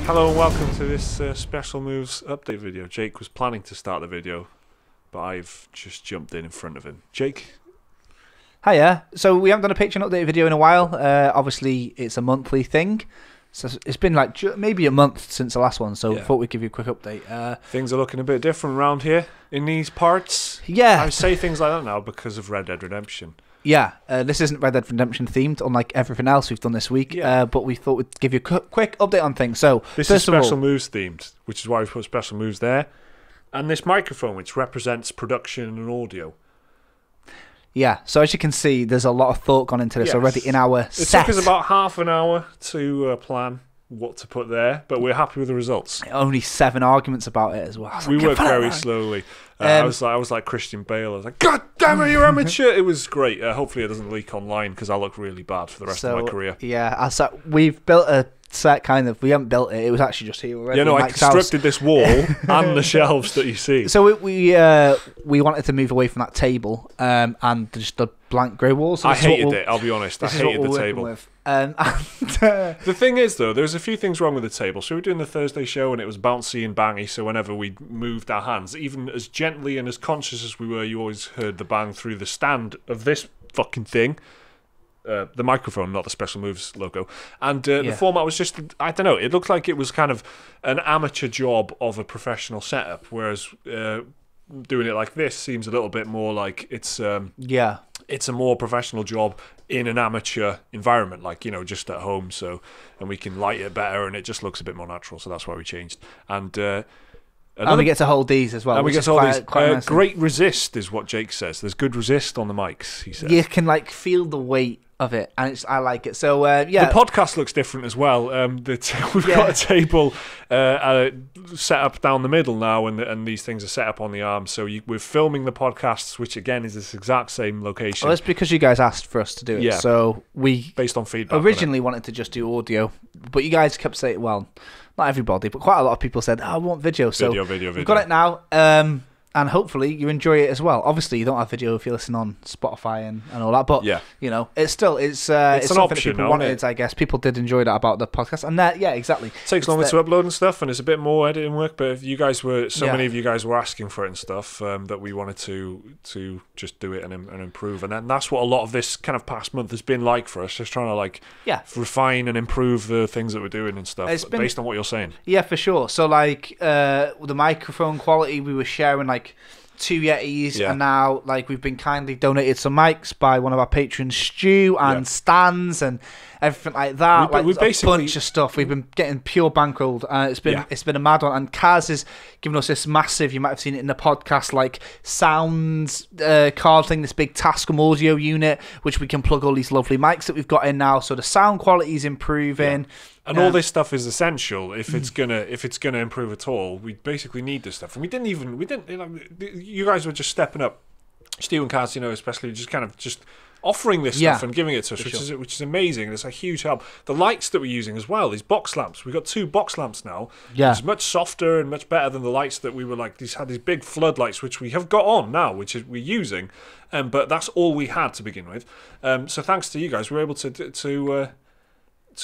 Hello and welcome to this Special Moves update video. Jake was planning to start the video, but I've just jumped in front of him. Jake? Hiya. So we haven't done a Patreon update video in a while. Obviously, it's a monthly thing. So it's been like maybe a month since the last one, so I thought we'd give you a quick update. Things are looking a bit different around here in these parts. Yeah. I say things like that now because of Red Dead Redemption. Yeah, this isn't Red Dead Redemption themed, unlike everything else we've done this week. But we thought we'd give you a quick update on things. So this is Special Moves themed, which is why we put Special Moves there. And this microphone, which represents production and audio. Yeah, so as you can see, there's a lot of thought gone into this already in our set. It took us about half an hour to plan what to put there, but we're happy with the results. Only 7 arguments about it as well. We work very slowly. I was like Christian Bale. I was like, God damn it, you're amateur! It was great. Hopefully it doesn't leak online because I look really bad for the rest of my career. Yeah, we've built a set kind of. We haven't built it. It was actually just here already. Yeah, no, I constructed this wall and the shelves that you see. So we wanted to move away from that table and just the blank grey walls. So I hated it. I'll be honest. I hated the table. The thing is, though, there's a few things wrong with the table. So we were doing the Thursday show, and it was bouncy and bangy. So whenever we moved our hands, even as gently and as conscious as we were, you always heard the bang through the stand of this fucking thing. The microphone, not the Special Moves logo. And the format was just, I don't know, it looked like it was kind of an amateur job of a professional setup, whereas doing it like this seems a little bit more like it's a more professional job in an amateur environment, like, just at home. So, and we can light it better, and it just looks a bit more natural. So that's why we changed. And we get to hold these as well. And we get to hold these. Nice great resist is what Jake says. There's good resist on the mics, he says. You can feel the weight of it, and I like it. So the podcast looks different as well. We've got a table set up down the middle now, and these things are set up on the arm. So we're filming the podcasts, which again is this exact same location. Well, that's because you guys asked for us to do it. Yeah. So we based on feedback. Originally wanted to just do audio, but you guys kept saying, well, not everybody, but quite a lot of people said, I want video. So video. We've got it now. And hopefully you enjoy it as well. Obviously, you don't have video if you listen on Spotify and all that, but it's an something option, that people wanted. I guess people did enjoy that about the podcast, and exactly. It takes longer to upload and stuff, and it's a bit more editing work. But if you guys many of you guys were asking for it and stuff, that we wanted to just do it and improve, and that's what a lot of this kind of past month has been like for us, just trying to refine and improve the things that we're doing and stuff based on what you're saying. Yeah, for sure. So the microphone quality, we were sharing 2 Yetis, and now we've been kindly donated some mics by one of our patrons, Stu, and stands and everything like that. We basically a bunch of stuff. We've been getting pure bankrolled. It's been a mad one. And Kaz has given us this massive, you might have seen it in the podcast, sounds card thing, this big Tascam audio unit, which we can plug all these lovely mics that we've got in now. So the sound quality is improving. Yeah. And all this stuff is essential if it's gonna improve at all. We basically need this stuff, and we didn't. You guys were just stepping up, Stu and Kaz, especially just offering this stuff and giving it to us, which is amazing. It's a huge help. The lights that we're using as well, these box lamps. We've got 2 box lamps now. Yeah, it's much softer and much better than the lights that we were these big floodlights, which we have got on now, which we're using. But that's all we had to begin with. So thanks to you guys, we were able to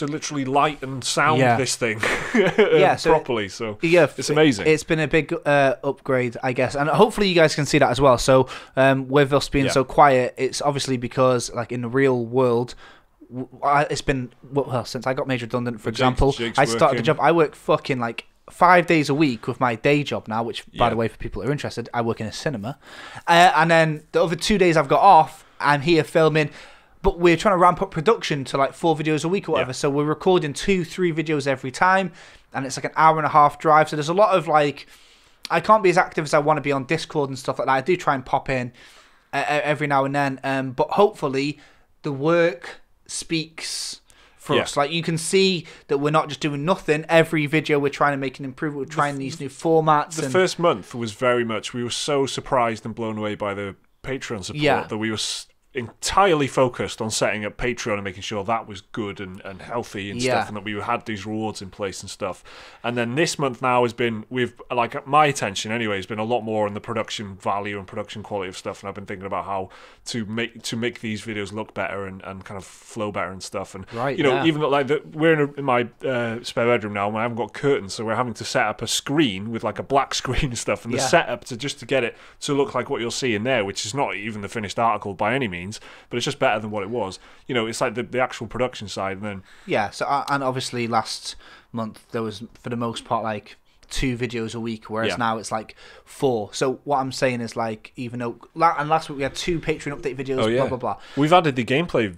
literally light and sound this thing properly. So it's amazing. It's been a big upgrade, I guess, and hopefully you guys can see that as well. So with us being so quiet, it's obviously because in the real world, it's been since I got made redundant, for example. I started the job. I work fucking 5 days a week with my day job now, which by the way, for people who are interested, I work in a cinema, and then the other 2 days I've got off, I'm here filming. But we're trying to ramp up production to 4 videos a week or whatever. So we're recording 2-3 videos every time. And it's an hour-and-a-half drive. So there's a lot of I can't be as active as I want to be on Discord and stuff like that. I do try and pop in every now and then. But hopefully the work speaks for us. You can see that we're not just doing nothing. Every video we're trying to make an improvement. We're trying these new formats. The first month was very much, we were so surprised and blown away by the Patreon support that we were entirely focused on setting up Patreon and making sure that was good and healthy and stuff, and that we had these rewards in place and stuff. And then this month now has been, like my attention anyway, has been a lot more on the production value and production quality of stuff, and I've been thinking about how to make these videos look better and kind of flow better and stuff. And even though we're in my spare bedroom now, and I haven't got curtains, so we're having to set up a screen with like a black screen and stuff, and the setup to get it to look like what you'll see in there, which is not even the finished article by any means, but it's just better than what it was. It's like the actual production side, and then so and obviously last month there was, for the most part, like 2 videos a week, whereas now it's like 4. So what I'm saying is, like, even though last week we had 2 Patreon update videos, blah blah blah. We've added the gameplay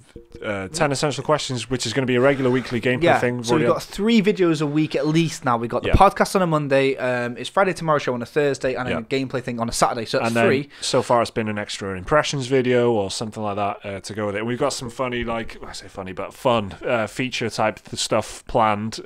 10 essential questions, which is going to be a regular weekly gameplay thing. So we've got 3 videos a week at least now. We've got the podcast on a Monday, it's Friday Tomorrow Show on a Thursday, and a gameplay thing on a Saturday. So it's 3. So far it's been an extra impressions video or something like that to go with it. And we've got some funny, fun feature type stuff planned.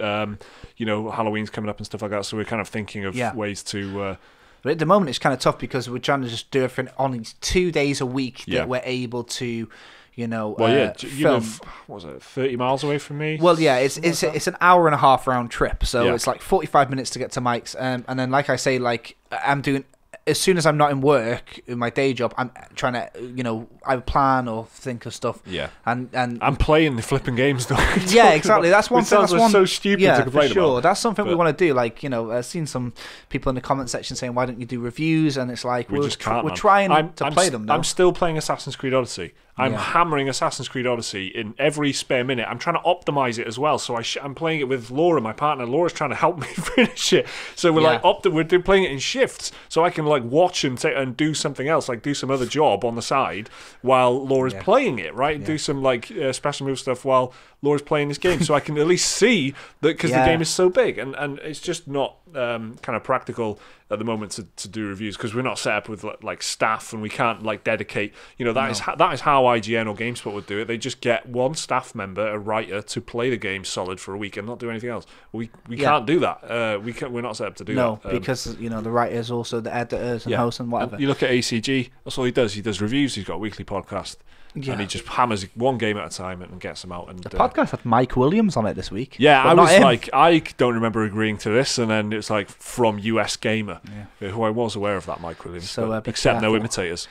Halloween's coming up and stuff like that, so we're kind of thinking of ways to... But at the moment it's kind of tough because we're trying to just do everything on these 2 days a week that we're able to, you film. live, what was it, 30 miles away from me? Well, yeah, it's an hour and a half round trip, so it's like 45 minutes to get to Mike's, and then, like I say, like, I'm doing... As soon as I'm not in work, in my day job, I'm trying to, I plan or think of stuff. Yeah. And I'm playing the flipping games, though. Yeah, exactly. That's one thing. That's so stupid to complain for sure. about. That's something we want to do. Like, I've seen some people in the comment section saying, why don't you do reviews? And it's like, we're trying to play them now. I'm still playing Assassin's Creed Odyssey. I'm hammering Assassin's Creed Odyssey in every spare minute. I'm trying to optimize it as well. So I'm playing it with Laura, my partner. Laura's trying to help me finish it. So we're we're playing it in shifts, so I can like watch and do something else, like do some other job on the side while Laura's playing it, right? And do some like special move stuff while Laura's playing this game, so I can at least see that, because the game is so big, and it's just not kind of practical at the moment to do reviews because we're not set up with like staff, and we can't like dedicate. That is how IGN or GameSpot would do it. They just get one staff member, a writer, to play the game solid for a week and not do anything else. We can't do that. We're not set up to do that. No, because the writers, also the editors and hosts and whatever. You look at ACG. That's all he does. He does reviews. He's got a weekly podcast. And he just hammers one game at a time and gets them out. And the podcast had Mike Williams on it this week. Yeah, I was like, I don't remember agreeing to this, and then it's like from US Gamer, who I was aware of that Mike Williams, so except no imitators.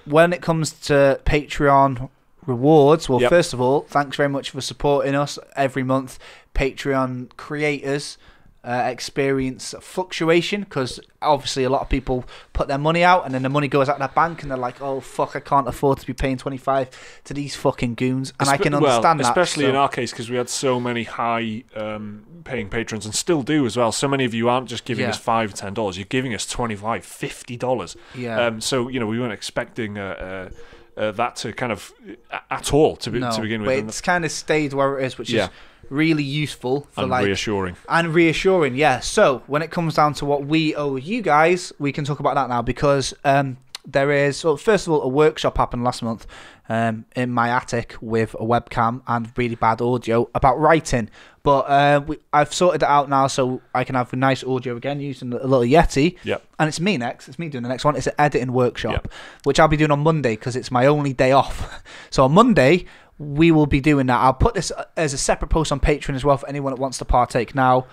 When it comes to Patreon rewards, well, first of all, thanks very much for supporting us every month. Patreon creators experience fluctuation because obviously a lot of people put their money out and then the money goes out of their bank and they're like, oh fuck, I can't afford to be paying 25 to these fucking goons, and I can understand that, especially in our case, because we had so many high paying patrons, and still do as well. So many of you aren't just giving us $5, $10, you're giving us $25, $50. So we weren't expecting that to kind of at all to begin with, but it's kind of stayed where it is, which is really useful for reassuring. So when it comes down to what we owe you guys, we can talk about that now, because there is, well, first of all, a workshop happened last month in my attic with a webcam and really bad audio about writing, but I've sorted it out now so I can have a nice audio again using a little Yeti. And it's me doing the next one. It's an editing workshop, which I'll be doing on Monday because it's my only day off. So on Monday we will be doing that. I'll put this as a separate post on Patreon as well for anyone that wants to partake. Now,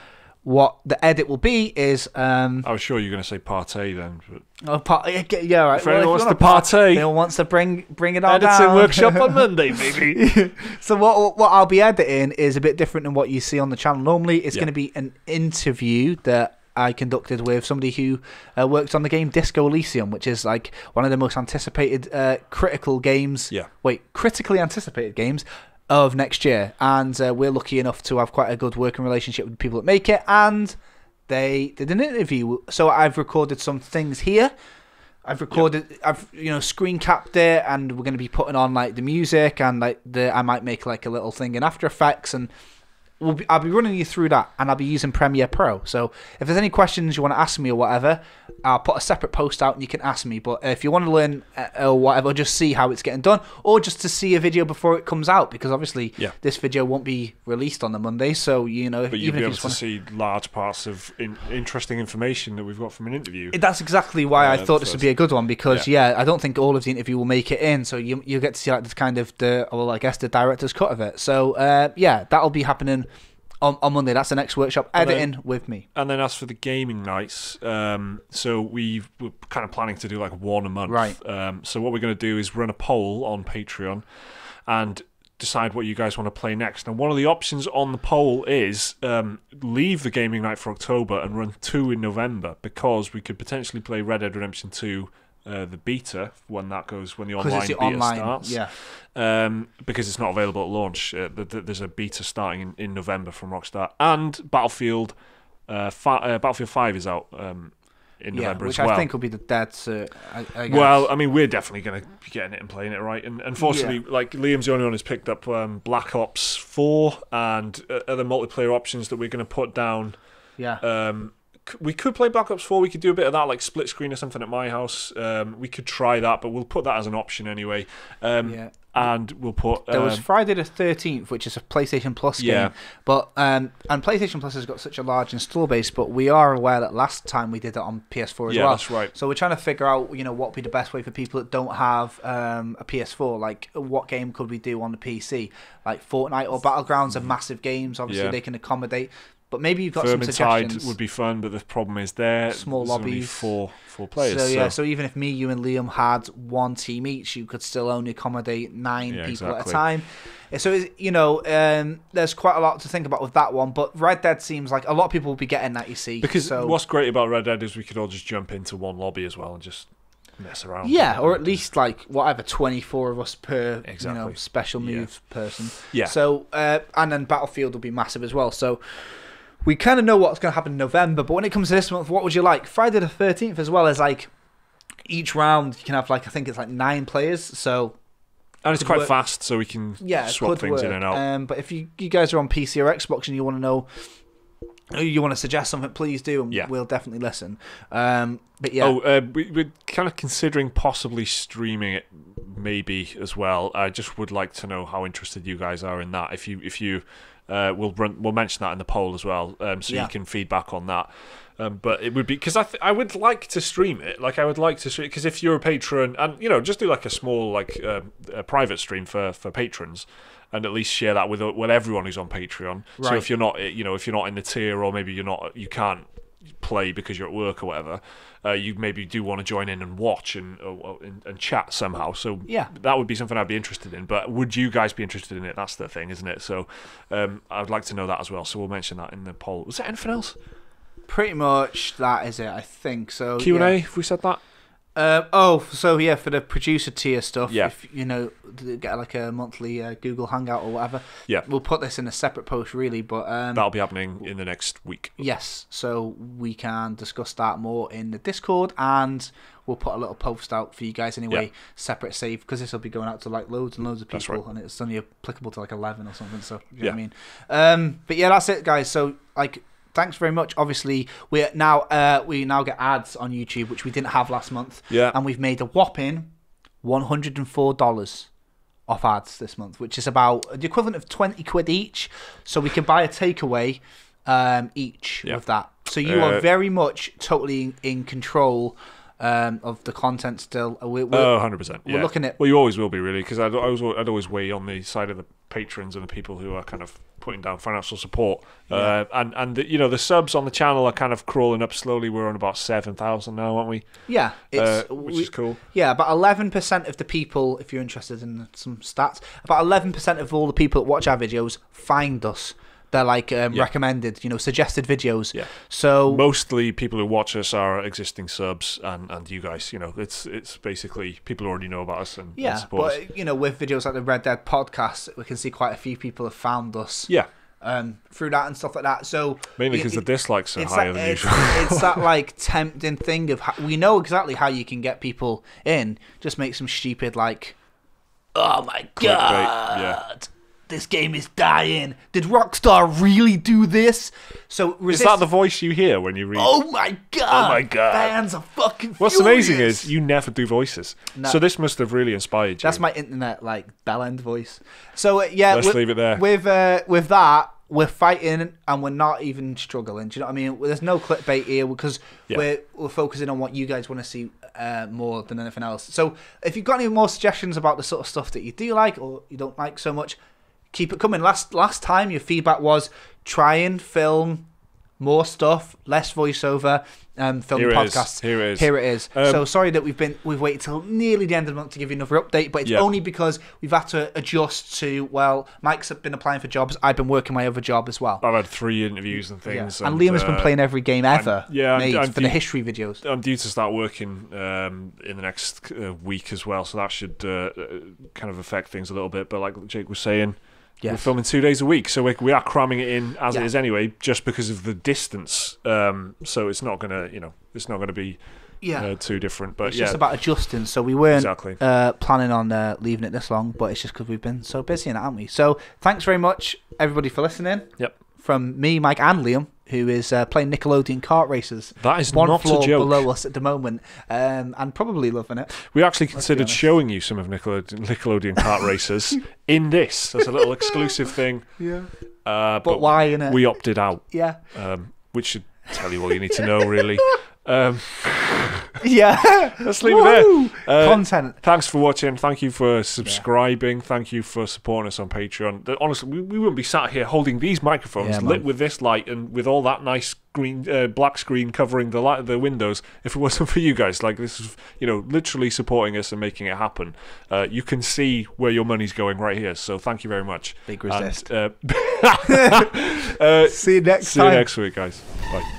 what the edit will be is... I was sure you were going to say partay then. But... yeah, right. If anyone wants to partay... Anyone wants to bring it on editing down. workshop on Monday, baby. So what I'll be editing is a bit different than what you see on the channel. Normally, it's going to be an interview that I conducted with somebody who worked on the game Disco Elysium, which is like one of the most anticipated critically anticipated games of next year, and we're lucky enough to have quite a good working relationship with the people that make it, and they did an interview. So I've recorded some things here. I've screen capped it, and we're going to be putting on like the music and like I might make like a little thing in After Effects, and I'll be running you through that, and I'll be using Premiere Pro. So if there's any questions you want to ask me or whatever, I'll put a separate post out and you can ask me. But if you want to learn or whatever, just see how it's getting done, or just to see a video before it comes out, because obviously this video won't be released on the Monday. So but you'll be able to see large parts of interesting information that we've got from an interview. That's exactly why I thought this would be a good one, because I don't think all of the interview will make it in. So you get to see like this kind of the director's cut of it. So that'll be happening on Monday. That's the next workshop, editing with me. And then as for the gaming nights, so we're kind of planning to do like one a month. Right. So what we're going to do is run a poll on Patreon and decide what you guys want to play next. And one of the options on the poll is leave the gaming night for October and run 2 in November, because we could potentially play Red Dead Redemption 2 the beta when the online beta starts. Because it's not available at launch. There's a beta starting in November from Rockstar, and Battlefield 5 is out in November which as well. I think will be the dead cert. I guess. Well, I mean, we're definitely going to be getting it and playing it, right? And unfortunately, like Liam's the only one who's picked up Black Ops 4 and other multiplayer options that we're going to put down. We could play Black Ops 4. We could do a bit of that, like split screen or something at my house. We could try that, but we'll put that as an option anyway. And we'll put... there was Friday the 13th, which is a PlayStation Plus game. But and PlayStation Plus has got such a large install base, but we are aware that last time we did it on PS4 as well. Yeah, that's right. So we're trying to figure out, what would be the best way for people that don't have a PS4. Like, what game could we do on the PC? Like Fortnite or Battlegrounds are massive games. Obviously, they can accommodate... But maybe you've got some suggestions. Would be fun, but the problem is small lobbies, only four players. So even if me, you, and Liam had one team each, you could still only accommodate 9 people at a time. So there's quite a lot to think about with that one. But Red Dead seems like a lot of people will be getting that. You see, because what's great about Red Dead is we could all just jump into one lobby as well and just mess around. Yeah, or at least like 24 of us per special move person. Yeah. So and then Battlefield will be massive as well. So. We kind of know what's going to happen in November, but when it comes to this month, what would you like? Friday the 13th as well as like each round you can have I think it's 9 players, so... And it's quite fast, so we can swap things in and out. But if you guys are on PC or Xbox and you want to know, you want to suggest something, please do, and we'll definitely listen. But yeah. We're kind of considering possibly streaming it maybe as well. I just would like to know how interested you guys are in that. If you we'll mention that in the poll as well, so you can feedback on that. But it would be because I would like to stream it. Like I would like to stream because if you're a patron, and just do like a small a private stream for patrons, and at least share that with everyone who's on Patreon. Right. So if you're not if you're not in the tier, or maybe you can't play because you're at work or whatever, you maybe do want to join in and watch and chat somehow. So that would be something I'd be interested in. But would you guys be interested in it? That's the thing, isn't it? So I'd like to know that as well. So we'll mention that in the poll. Was there anything else? Pretty much that is it, I think. So Q&A, if we said that. For the producer tier stuff, if get like a monthly Google Hangout or whatever, we'll put this in a separate post really, but that'll be happening in the next week. Yes, so we can discuss that more in the Discord, and we'll put a little post out for you guys anyway, separate save, because this will be going out to like loads and loads of people, and it's only applicable to like 11 or something. So you know what I mean. But yeah, that's it, guys. So like. Thanks very much. Obviously, we now get ads on YouTube, which we didn't have last month. Yeah. And we've made a whopping $104 off ads this month, which is about the equivalent of 20 quid each. So we can buy a takeaway each with that. So you are very much totally in control of the content still. 100%. We're looking at... Well, you always will be, really, because I'd always weigh on the side of the patrons and the people who are kind of putting down financial support. And the subs on the channel are kind of crawling up slowly. We're on about 7,000 now, aren't we? Yeah. Which is cool. Yeah, about 11% of the people, if you're interested in some stats, about 11% of all the people that watch our videos find us. They're like recommended, suggested videos. Yeah. So mostly people who watch us are existing subs, and you guys, it's basically people who already know about us and support us. But with videos like the Red Dead podcast, we can see quite a few people have found us. Yeah. Through that and stuff like that. So mainly because the dislikes are higher than usual. It's that like tempting thing of we know exactly how you can get people in. Just make some stupid like, oh my god. this game is dying. Did Rockstar really do this? So is that the voice you hear when you read? Oh my god! Oh my god! Fans are fucking furious. What's amazing is you never do voices. No. So this must have really inspired you. That's my internet bell end voice. So yeah, let's leave it there. With that, we're fighting and we're not even struggling. Do you know what I mean? There's no clickbait here because we're focusing on what you guys want to see more than anything else. So if you've got any more suggestions about the sort of stuff that you do like or you don't like so much, keep it coming. Last time your feedback was try and film more stuff, less voiceover, film podcasts. Here it is. So sorry that we've waited till nearly the end of the month to give you another update, but it's only because we've had to adjust to, Mike's been applying for jobs, I've been working my other job as well. I've had 3 interviews and things. And Liam has been playing every game ever I'm for the history videos. I'm due to start working in the next week as well, so that should kind of affect things a little bit, but like Jake was saying, we're filming 2 days a week, so we are cramming it in as it is anyway, just because of the distance. So it's not gonna, it's not gonna be too different. But it's just about adjusting. So we weren't planning on leaving it this long, but it's just because we've been so busy, aren't we? So thanks very much, everybody, for listening. Yep. From me, Mike, and Liam, who is playing Nickelodeon kart races. That is one not floor a joke. Below us at the moment, and probably loving it. We actually considered showing you some of Nickelodeon kart races in this as a little exclusive thing. Yeah. But why, innit? We opted out. Yeah. Which should tell you all you need to know, really. Let's leave it there. Content. Thanks for watching. Thank you for subscribing. Thank you for supporting us on Patreon. Honestly, we wouldn't be sat here holding these microphones lit with this light and with all that nice green black screen covering the light of the windows if it wasn't for you guys. Like, this is literally supporting us and making it happen. You can see where your money's going right here, so thank you very much. Big resist. And, See you next time. See you next week, guys. Bye.